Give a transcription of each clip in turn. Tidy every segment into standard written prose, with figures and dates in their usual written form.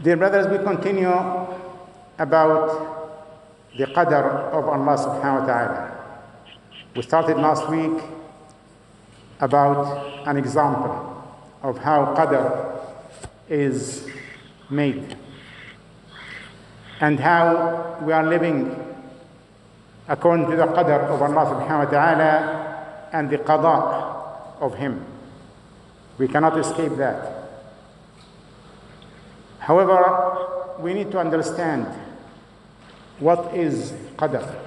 Dear brothers, we continue about the qadr of Allah subhanahu wa ta'ala. We started last week about an example of how qadr is made and how we are living according to the qadr of Allah subhanahu wa ta'ala and the qada of Him. We cannot escape that. However, we need to understand what is qadr.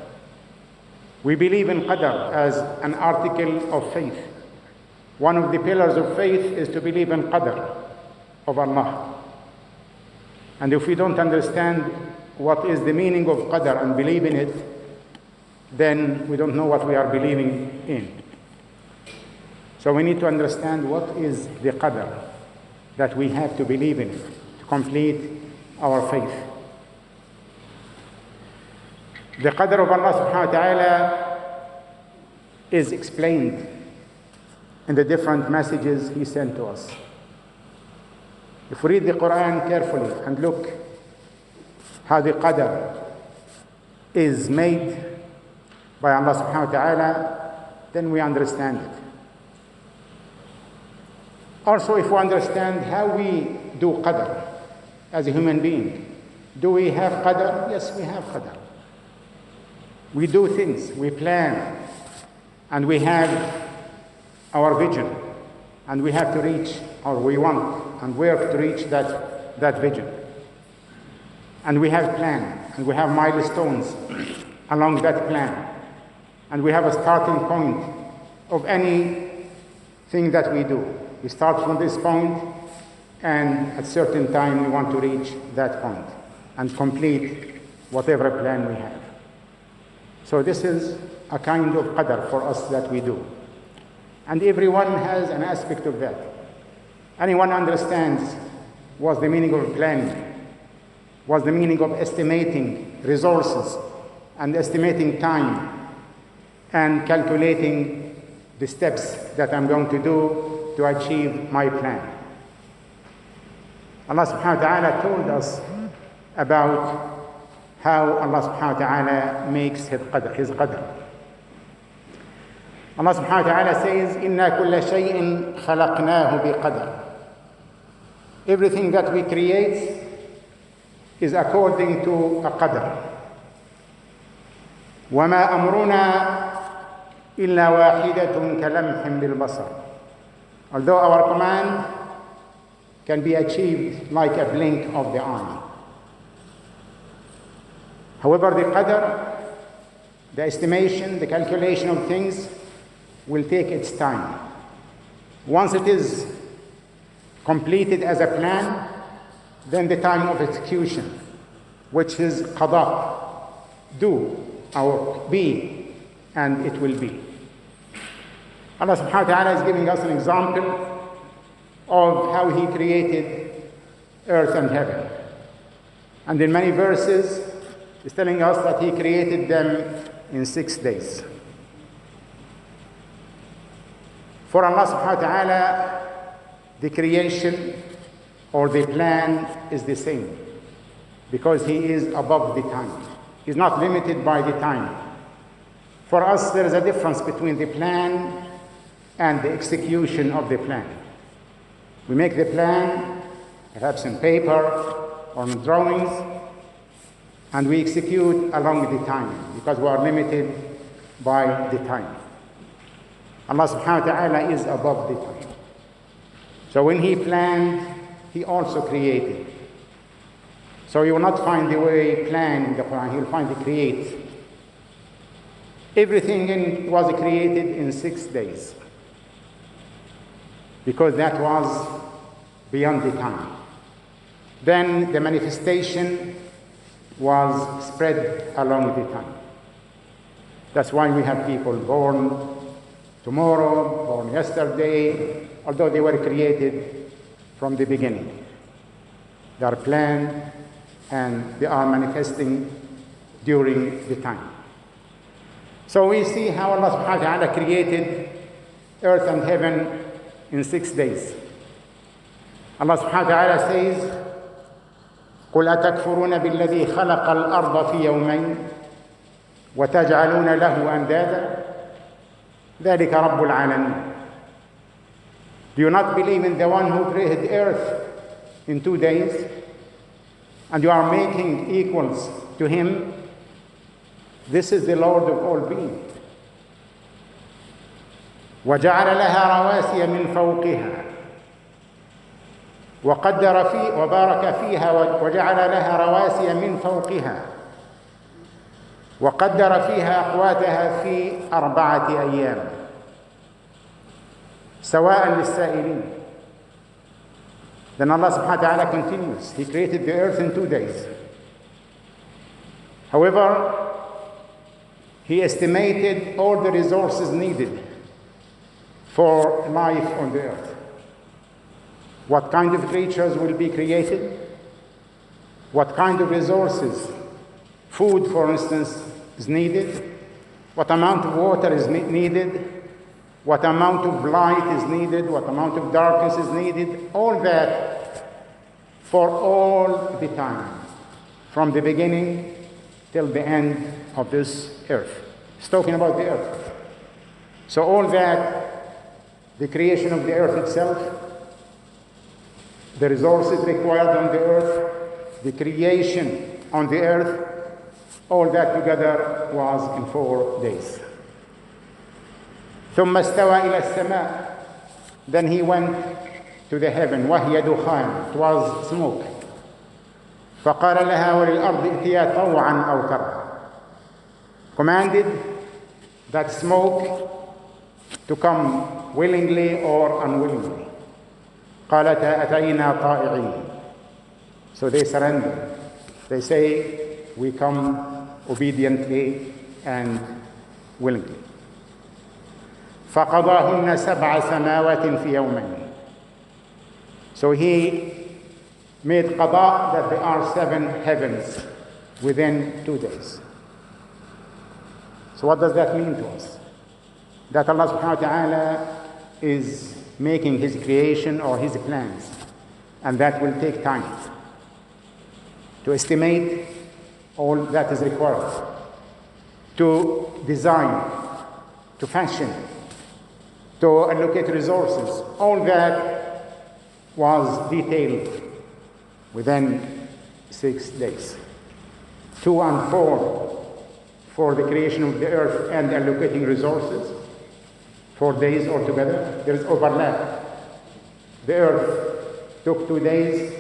We believe in qadr as an article of faith. One of the pillars of faith is to believe in qadr of Allah. And if we don't understand what is the meaning of qadr and believe in it, then we don't know what we are believing in. So we need to understand what is the qadr that we have to believe in to complete our faith. The qadr of Allah subhanahu wa ta'ala is explained in the different messages He sent to us. If we read the Quran carefully and look how the qadr is made by Allah subhanahu wa ta'ala, then we understand it. Also, if we understand how we do qadr as a human being, do we have qadr? Yes, we have qadr. We do things, we plan, and we have our vision, and we have to reach, or we want and work to reach that vision. And we have plan, and we have milestones along that plan, and we have a starting point of anything that we do. We start from this point, and at a certain time we want to reach that point and complete whatever plan we have. So this is a kind of qadr for us that we do. And everyone has an aspect of that. Anyone understands what's the meaning of planning, what's the meaning of estimating resources and estimating time and calculating the steps that I'm going to do to achieve my plan. Allah subhanahu wa ta'ala told us about how Allah subhanahu wa ta'ala makes His qadr. Allah subhanahu wa ta'ala says, إِنَّا كُلَّ شَيْءٍ خَلَقْنَاهُ بِقَدْرٍ. Everything that we create is according to a qadr. وَمَا أَمْرُنَا إِلَّا وَاحِدَةٌ كَلَمْحٍ بِالْبَصَرِ. Although our command can be achieved like a blink of the eye. However, the qadr, the estimation, the calculation of things will take its time. Once it is completed as a plan, then the time of execution, which is qada, do or be, and it will be. Allah subhanahu wa ta'ala is giving us an example of how He created earth and heaven. And in many verses, He's telling us that He created them in 6 days. For Allah subhanahu wa ta'ala, the creation or the plan is the same, because He is above the time. He's not limited by the time. For us, there is a difference between the plan and the execution of the plan. We make the plan, perhaps in paper or in drawings, and we execute along the time, because we are limited by the time. Allah subhanahu wa ta'ala is above the time. So when He planned, He also created. So you will not find the way plan in the Quran, you will find the create. Everything was created in 6 days, because that was beyond the time. Then the manifestation was spread along the time. That's why we have people born tomorrow, born yesterday, although they were created from the beginning. They are planned and they are manifesting during the time. So we see how Allah subhanahu wa ta'ala created earth and heaven in 6 days. Allah subhanahu wa ta'ala says, قل أتكفرون بالذي خلق الأرض في يومين وتجعلون له أندادا ذلك رب العالمين. Do you not believe in the one who created the earth in 2 days, and you are making equals to him? This is the Lord of all being. وجعل لها رواسي من فوقها وقدر في وبارك فيها وجعل لها رواسي من فوقها وقدر فيها أقواتها في 4 أيام سواء للسائلين. Then Allah subhanahu wa ta'ala continues. He created the earth in 2 days. However, He estimated all the resources needed for life on the earth. What kind of creatures will be created? What kind of resources? Food, for instance, is needed. What amount of water is needed? What amount of light is needed? What amount of darkness is needed? All that for all the time, from the beginning till the end of this earth. It's talking about the earth. So all that, the creation of the earth itself, the resources required on the earth, the creation on the earth, all that together was in 4 days. ثم استوى إلى السماء. Then he went to the heaven. وهي دخان. It was smoke. فقال لها وللأرض ائتيا طوعا أو كرها. Commanded that smoke to come willingly or unwillingly. قالتا أتينا طائعين. So they surrender. They say, we come obediently and willingly. فقضاهن 7 سماوات في يومين. So he made qada that there are 7 heavens within 2 days. So what does that mean to us? That Allah subhanahu wa ta'ala is making his creation or his plans, and that will take time to estimate all that is required, to design, to fashion, to allocate resources. All that was detailed within 6 days. 2 and 4 for the creation of the earth and allocating resources. 4 days altogether. There is overlap. The earth took 2 days,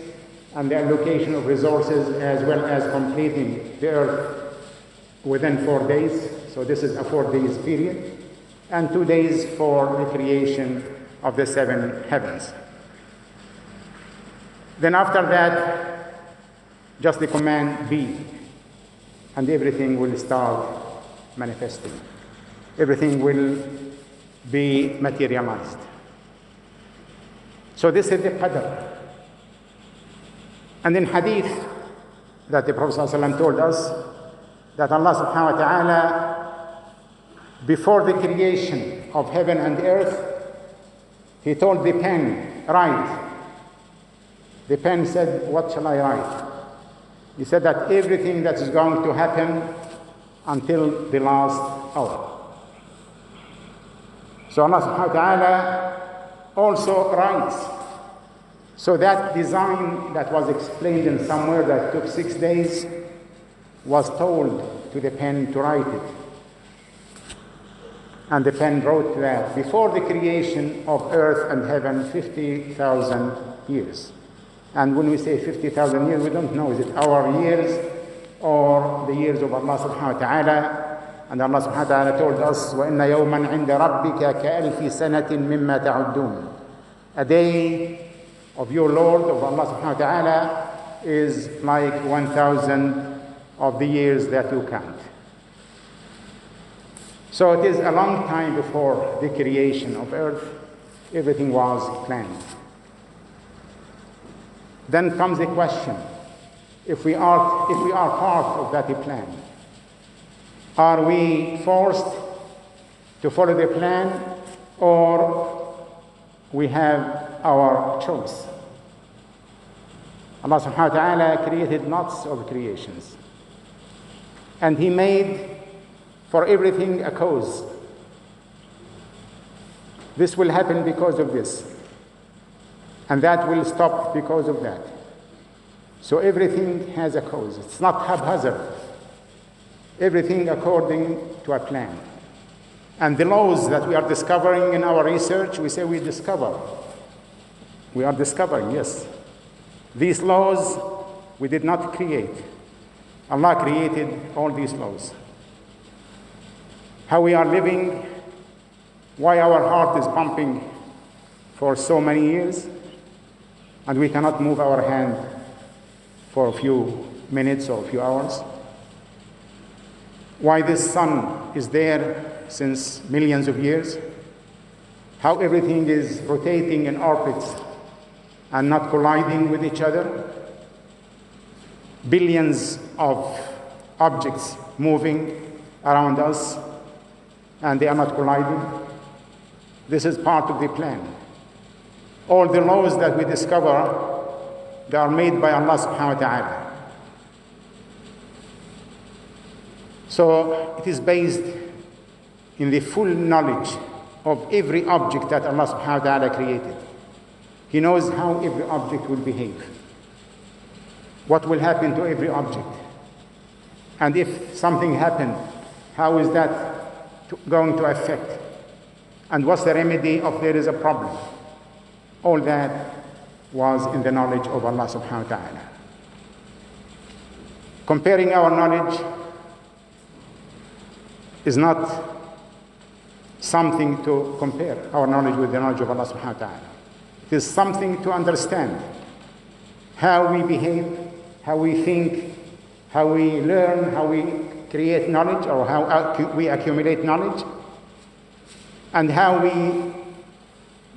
and the allocation of resources as well as completing the earth within 4 days. So this is a 4 days period. And 2 days for the creation of the 7 heavens. Then after that, just the command be, and everything will start manifesting. Everything will be materialized. So this is the qadr. And in hadith that the Prophet ﷺ told us that Allah subhanahu wa ta'ala, before the creation of heaven and earth, he told the pen, write. The pen said, what shall I write? He said that everything that is going to happen until the last hour. So Allah subhanahu wa ta'ala also writes. So that design that was explained in somewhere that took 6 days was told to the pen to write it. And the pen wrote that before the creation of earth and heaven, 50,000 years. And when we say 50,000 years, we don't know, is it our years or the years of Allah subhanahu wa ta'ala? And Allah subhanahu wa ta'ala told us, وَإِنَّ يَوْمًا عِنْدَ رَبِّكَ كَأَلْفِ سَنَةٍ مِمَّا تَعُدُّونَ. A day of your Lord, of Allah subhanahu wa ta'ala, is like 1,000 of the years that you count. So it is a long time before the creation of earth. Everything was planned. Then comes the question, if we are part of that plan, are we forced to follow the plan, or we have our choice? Allah subhanahu wa ta'ala created lots of creations. And He made for everything a cause. This will happen because of this. And that will stop because of that. So everything has a cause. It's not haphazard. Everything according to a plan. And the laws that we are discovering in our research, we say we discover. We are discovering, yes. These laws we did not create. Allah created all these laws. How we are living, why our heart is pumping for so many years, and we cannot move our hand for a few minutes or a few hours. Why this sun is there since millions of years. How everything is rotating in orbits and not colliding with each other. Billions of objects moving around us and they are not colliding. This is part of the plan. All the laws that we discover, they are made by Allah subhanahu wa ta'ala. So it is based in the full knowledge of every object that Allah subhanahu wa ta'ala created. He knows how every object will behave, what will happen to every object. And if something happened, how is that going to affect? And what's the remedy if there is a problem? All that was in the knowledge of Allah subhanahu wa ta'ala. Comparing our knowledge is not something to compare our knowledge with the knowledge of Allah subhanahu wa ta'ala. It is something to understand how we behave, how we think, how we learn, how we create knowledge, or how we accumulate knowledge, and how we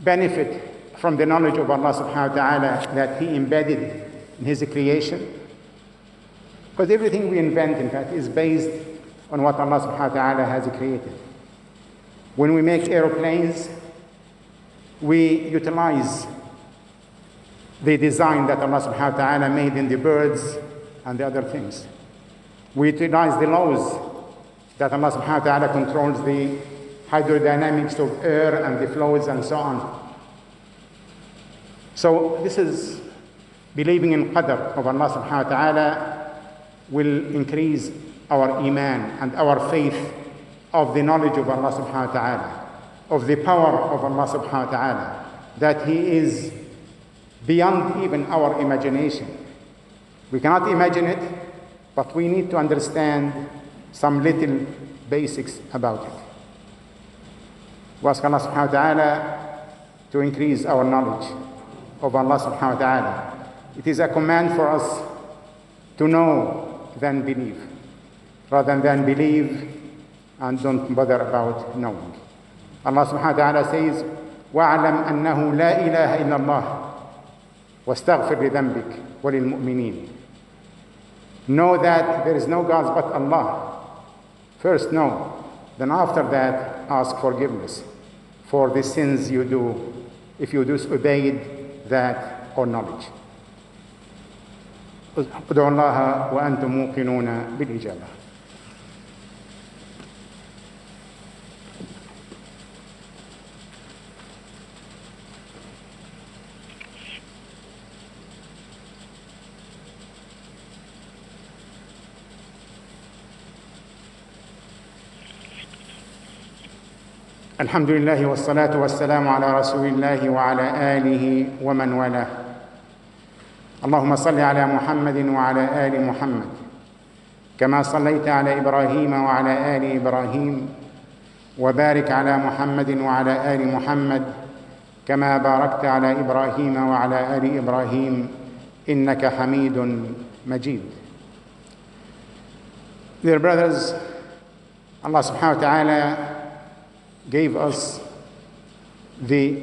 benefit from the knowledge of Allah subhanahu wa ta'ala that He embedded in His creation. Because everything we invent, in fact, is based on what Allah subhanahu wa ta'ala has created. When we make aeroplanes, we utilize the design that Allah subhanahu wa ta'ala made in the birds and the other things. We utilize the laws that Allah subhanahu wa ta'ala controls the hydrodynamics of air and the flows and so on. So this is believing in qadr of Allah subhanahu wa ta'ala will increase our iman and our faith of the knowledge of Allah subhanahu wa ta'ala, of the power of Allah subhanahu wa ta'ala, that He is beyond even our imagination. We cannot imagine it, but we need to understand some little basics about it. We ask Allah subhanahu wa ta'ala to increase our knowledge of Allah subhanahu wa ta'ala. It is a command for us to know than believe, rather than believe and don't bother about knowing. Allah subhanahu wa ta'ala says, وَاعْلَمْ أَنَّهُ لَا إِلَهَ إِلَّا اللَّهِ وَاسْتَغْفِرْ لِذَنْبِكَ وَلِلْمُؤْمِنِينَ. Know that there is no God but Allah. First know, then after that ask forgiveness for the sins you do if you disobeyed that or knowledge. ادعوا الله وأنتم موقنون بالإجابة. الحمد لله والصلاة والسلام على رسول الله وعلى آله ومن والاه. اللهم صل على محمد وعلى آل محمد كما صليت على إبراهيم وعلى آل إبراهيم وبارك على محمد وعلى آل محمد كما باركت على إبراهيم وعلى آل إبراهيم إنك حميد مجيد. Dear brothers, Allah subhanahu wa ta'ala gave us the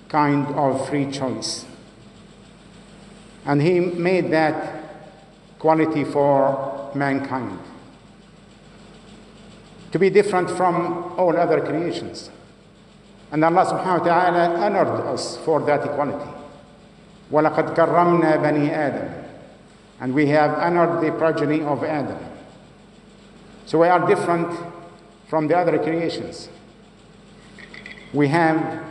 kind of free choice. And He made that quality for mankind to be different from all other creations. And Allah subhanahu wa ta'ala honored us for that equality. وَلَقَدْ كَرَّمْنَا بَنِي آدَمَ. And we have honored the progeny of Adam. So we are different from the other creations. We have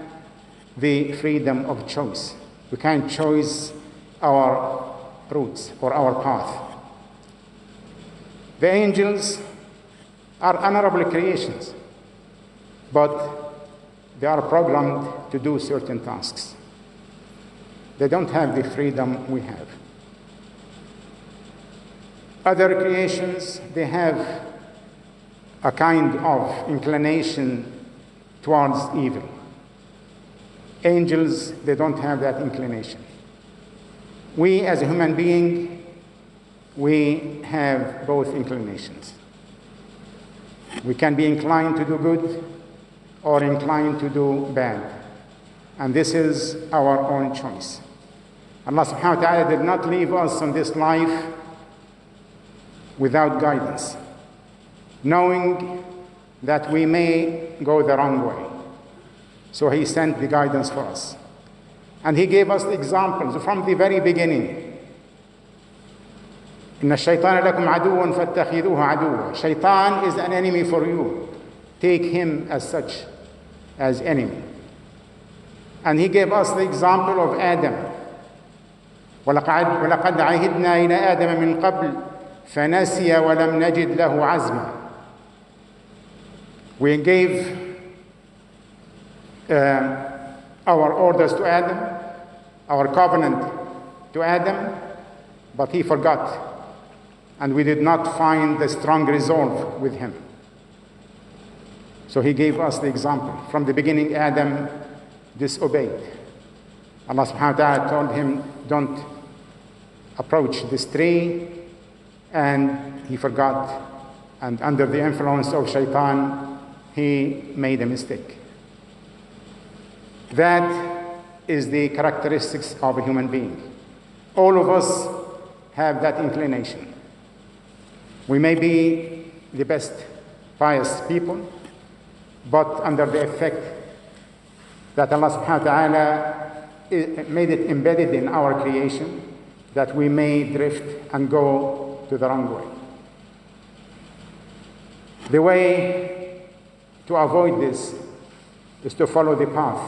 the freedom of choice. We can choose our routes or our path. The angels are honorable creations, but they are programmed to do certain tasks. They don't have the freedom we have. Other creations, they have a kind of inclination towards evil. Angels, they don't have that inclination. We, as a human being, we have both inclinations. We can be inclined to do good or inclined to do bad. And this is our own choice. Allah subhanahu wa ta'ala did not leave us on this life without guidance, knowing that we may go the wrong way. So He sent the guidance for us. And He gave us the examples from the very beginning. إن الشيطان لكم عدو فاتخذوه عدوا. Shaitan is an enemy for you. Take him as such, as enemy. And He gave us the example of Adam. ولقد عهدنا إلى آدم من قبل فنسي ولم نجد له عزما. We gave our orders to Adam, our covenant to Adam, but he forgot. And we did not find the strong resolve with him. So He gave us the example. From the beginning, Adam disobeyed. Allah subhanahu wa ta'ala told him, don't approach this tree, and he forgot. And under the influence of shaitan, he made a mistake. That is the characteristics of a human being. All of us have that inclination. We may be the best pious people, but under the effect that Allah subhanahu wa ta'ala made it embedded in our creation, that we may drift and go to the wrong way. The way to avoid this is to follow the path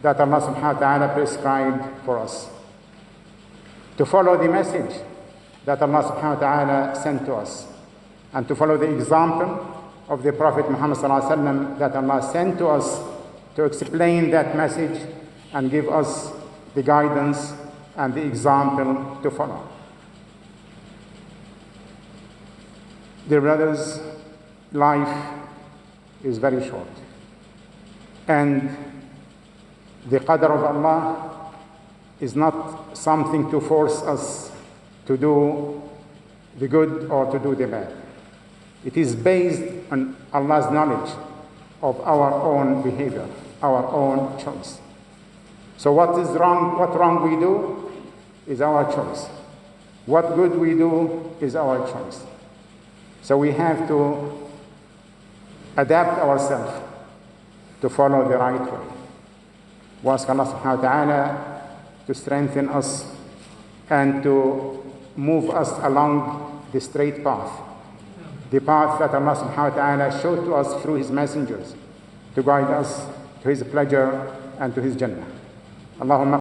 that Allah subhanahu wa ta'ala prescribed for us. To follow the message that Allah subhanahu wa ta'ala sent to us. And to follow the example of the Prophet Muhammad sallallahu alaihi wasallam that Allah sent to us to explain that message and give us the guidance and the example to follow. Dear brothers, life is very short. And the qadr of Allah is not something to force us to do the good or to do the bad. It is based on Allah's knowledge of our own behavior, our own choice. So what wrong we do is our choice. What good we do is our choice. So we have to adapt ourselves to follow the right way. We ask Allah subhanahu wa ta'ala to strengthen us and to move us along the straight path. The path that Allah subhanahu wa ta'ala showed to us through His messengers to guide us to His pleasure and to His Jannah. Allahumma